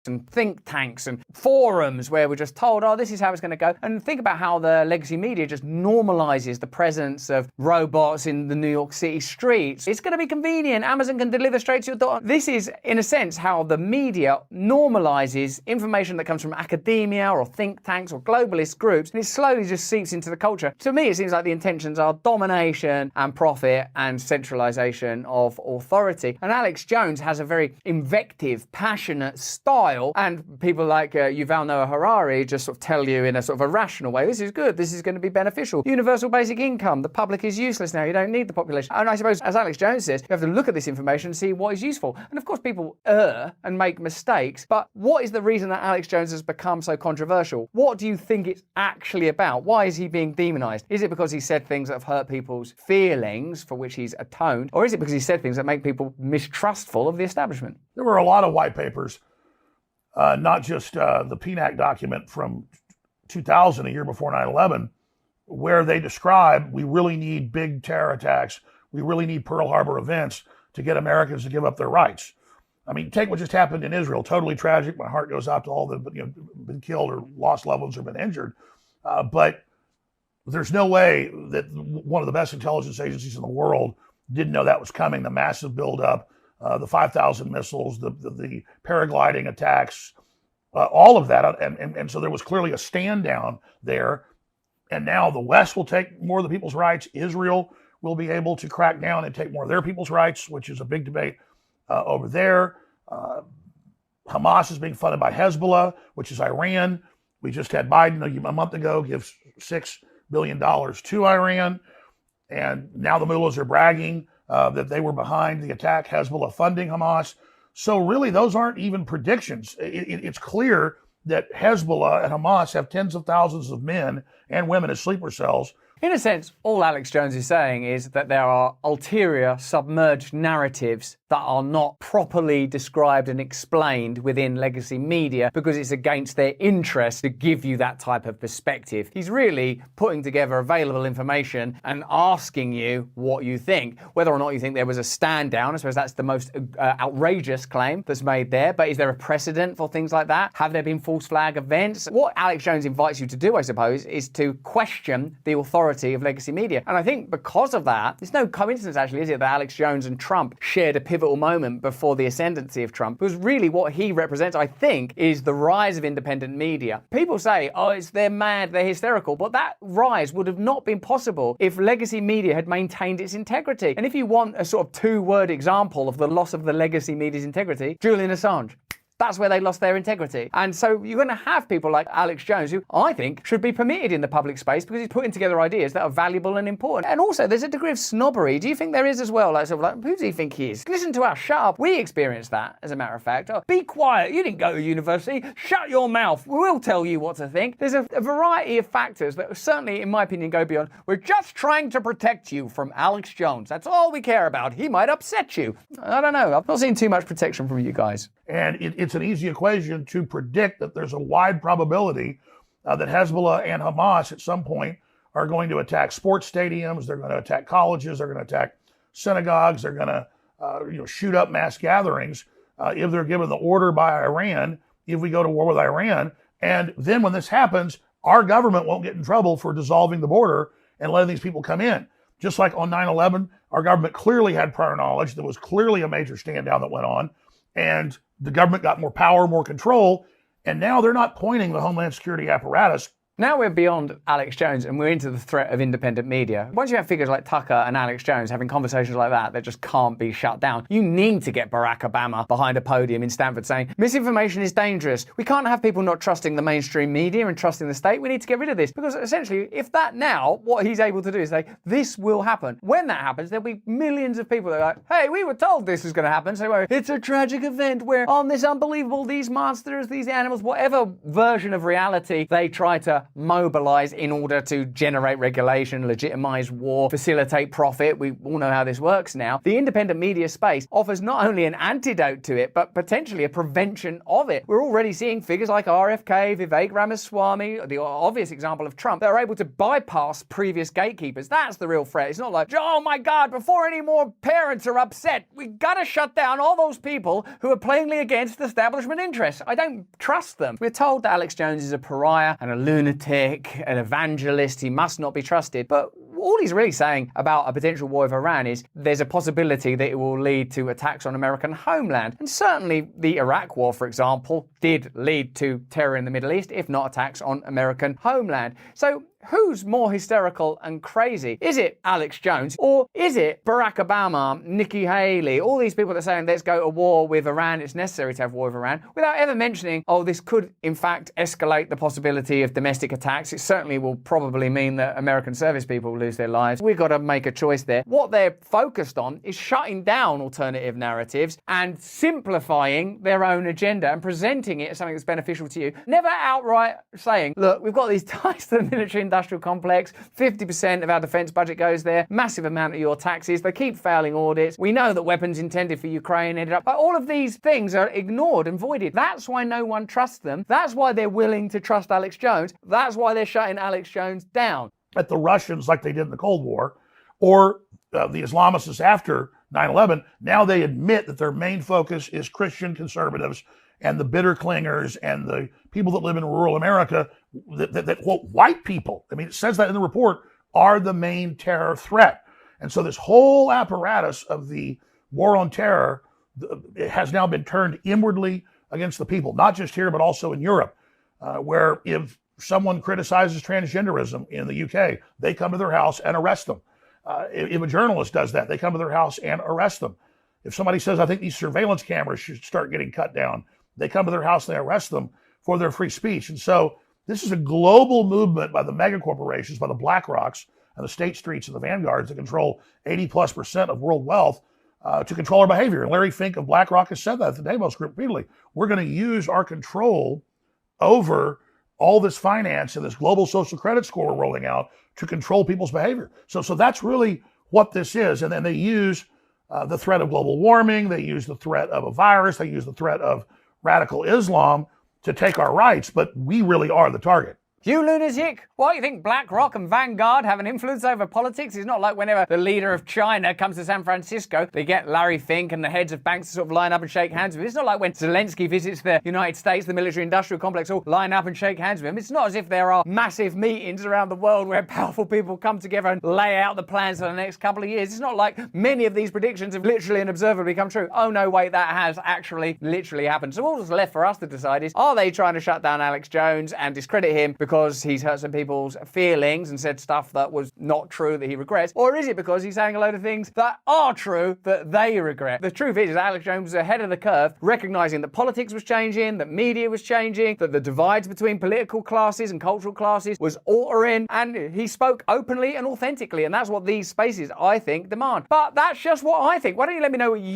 and think tanks and forums where we're just told, oh, this is how it's going to go. And think about how the legacy media just normalizes the presence of robots in the New York City streets. It's going to be convenient. Amazon can deliver straight to your door. This is, in a sense, how the media normalizes information that comes from academia or think tanks or globalist groups, and it slowly just seeps into the culture. To me, it seems like the intentions are domination and profit and centralization of authority. And Alex Jones has a very invective, passionate style. And people like Yuval Noah Harari just sort of tell you in a sort of a rational way, this is good, this is going to be beneficial. Universal basic income, the public is useless now, you don't need the population. And I suppose, as Alex Jones says, you have to look at this information and see what is useful. And of course, people err and make mistakes, but what is the reason that Alex Jones has become so controversial? What do you think it's actually about? Why is he being demonized? Is it because he said things that have hurt people's feelings, for which he's atoned? Or is it because he said things that make people mistrustful of the establishment? There were a lot of white papers. Not just the PNAC document from 2000, a year before 9/11, where they describe we really need big terror attacks, we really need Pearl Harbor events to get Americans to give up their rights. I mean, take what just happened in Israel, totally tragic. My heart goes out to all that have been killed or lost loved ones or been injured. But there's no way that one of the best intelligence agencies in the world didn't know that was coming, the massive buildup. The 5,000 missiles, the paragliding attacks, all of that. And so there was clearly a stand down there. And now the West will take more of the people's rights. Israel will be able to crack down and take more of their people's rights, which is a big debate over there. Hamas is being funded by Hezbollah, which is Iran. We just had Biden a month ago give $6 billion to Iran. And now the mullahs are bragging that they were behind the attack, Hezbollah funding Hamas. So really, those aren't even predictions. It's clear that Hezbollah and Hamas have tens of thousands of men and women as sleeper cells. In a sense, all Alex Jones is saying is that there are ulterior, submerged narratives that are not properly described and explained within legacy media because it's against their interest to give you that type of perspective. He's really putting together available information and asking you what you think. Whether or not you think there was a stand down, I suppose that's the most outrageous claim that's made there. But is there a precedent for things like that? Have there been false flag events? What Alex Jones invites you to do, I suppose, is to question the authority of legacy media. And I think because of that, it's no coincidence actually, is it, that Alex Jones and Trump shared a pivotal moment before the ascendancy of Trump, because really what he represents, I think, is the rise of independent media. People say, oh, they're mad, they're hysterical, but that rise would have not been possible if legacy media had maintained its integrity. And if you want a sort of two-word example of the loss of the legacy media's integrity, Julian Assange. That's where they lost their integrity. And so you're going to have people like Alex Jones, who I think should be permitted in the public space because he's putting together ideas that are valuable and important. And also, there's a degree of snobbery. Do you think there is as well? Like, sort of like, who does he think he is? Listen to us, shut up. We experienced that, as a matter of fact. Oh, be quiet. You didn't go to university. Shut your mouth. We'll tell you what to think. There's a variety of factors that certainly, in my opinion, go beyond, we're just trying to protect you from Alex Jones. That's all we care about. He might upset you. I don't know. I've not seen too much protection from you guys. And it's an easy equation to predict that there's a wide probability that Hezbollah and Hamas at some point are going to attack sports stadiums, they're going to attack colleges, they're going to attack synagogues, they're going to shoot up mass gatherings if they're given the order by Iran, if we go to war with Iran. And then when this happens, our government won't get in trouble for dissolving the border and letting these people come in. Just like on 9/11, our government clearly had prior knowledge. There was clearly a major stand down that went on. And the government got more power, more control, and now they're not pointing the Homeland Security apparatus. Now we're beyond Alex Jones and we're into the threat of independent media. Once you have figures like Tucker and Alex Jones having conversations like that just can't be shut down, you need to get Barack Obama behind a podium in Stanford saying, misinformation is dangerous. We can't have people not trusting the mainstream media and trusting the state. We need to get rid of this. Because essentially, if that now, what he's able to do is say, this will happen. When that happens, there'll be millions of people that are like, hey, we were told this was going to happen. So it's a tragic event where on this unbelievable, these monsters, these animals, whatever version of reality they try to mobilize in order to generate regulation, legitimize war, facilitate profit. We all know how this works now. The independent media space offers not only an antidote to it, but potentially a prevention of it. We're already seeing figures like RFK, Vivek Ramaswamy, the obvious example of Trump, that are able to bypass previous gatekeepers. That's the real threat. It's not like, oh my God, before any more parents are upset, we gotta shut down all those people who are plainly against establishment interests. I don't trust them. We're told that Alex Jones is a pariah and a lunatic, an evangelist. He must not be trusted. But all he's really saying about a potential war with Iran is there's a possibility that it will lead to attacks on American homeland. And certainly the Iraq war, for example, did lead to terror in the Middle East, if not attacks on American homeland. So who's more hysterical and crazy? Is it Alex Jones, or is it Barack Obama, Nikki Haley, all these people that are saying let's go to war with Iran, it's necessary to have war with Iran, without ever mentioning, oh, this could in fact escalate the possibility of domestic attacks. It certainly will probably mean that American service people lose their lives. We've got to make a choice there. What they're focused on is shutting down alternative narratives and simplifying their own agenda and presenting it as something that's beneficial to you. Never outright saying, look, we've got these ties to the military industrial complex, 50% of our defense budget goes there, massive amount of your taxes, they keep failing audits, we know that weapons intended for Ukraine ended up, but all of these things are ignored and voided. That's why no one trusts them. That's why they're willing to trust Alex Jones. That's why they're shutting Alex Jones down. At the Russians, like they did in the Cold War, or the Islamists after 9/11, now they admit that their main focus is Christian conservatives and the bitter clingers and the people that live in rural America, that quote, white people, I mean, it says that in the report, are the main terror threat. And so this whole apparatus of the war on terror it has now been turned inwardly against the people, not just here, but also in Europe, where if someone criticizes transgenderism in the UK, they come to their house and arrest them. If a journalist does that, they come to their house and arrest them. If somebody says, I think these surveillance cameras should start getting cut down, they come to their house and they arrest them for their free speech. And so this is a global movement by the mega corporations, by the BlackRocks and the State Streets and the Vanguards that control 80+% of world wealth to control our behavior. And Larry Fink of BlackRock has said that at the Davos Group repeatedly. We're going to use our control over all this finance and this global social credit score we're rolling out to control people's behavior. So that's really what this is. And then they use the threat of global warming. They use the threat of a virus. They use the threat of radical Islam to take our rights, but we really are the target. You lunatic! What, you think BlackRock and Vanguard have an influence over politics? It's not like whenever the leader of China comes to San Francisco, they get Larry Fink and the heads of banks to sort of line up and shake hands with him. It's not like when Zelensky visits the United States, the military-industrial complex all line up and shake hands with him. It's not as if there are massive meetings around the world where powerful people come together and lay out the plans for the next couple of years. It's not like many of these predictions have literally and observably come true. Oh no, wait, that has actually literally happened. So all that's left for us to decide is, are they trying to shut down Alex Jones and discredit him because he's hurt some people's feelings and said stuff that was not true that he regrets? Or is it because he's saying a load of things that are true that they regret? The truth is Alex Jones was ahead of the curve, recognizing that politics was changing, that media was changing, that the divides between political classes and cultural classes was altering, and he spoke openly and authentically, and that's what these spaces, I think, demand. But that's just what I think. Why don't you let me know what you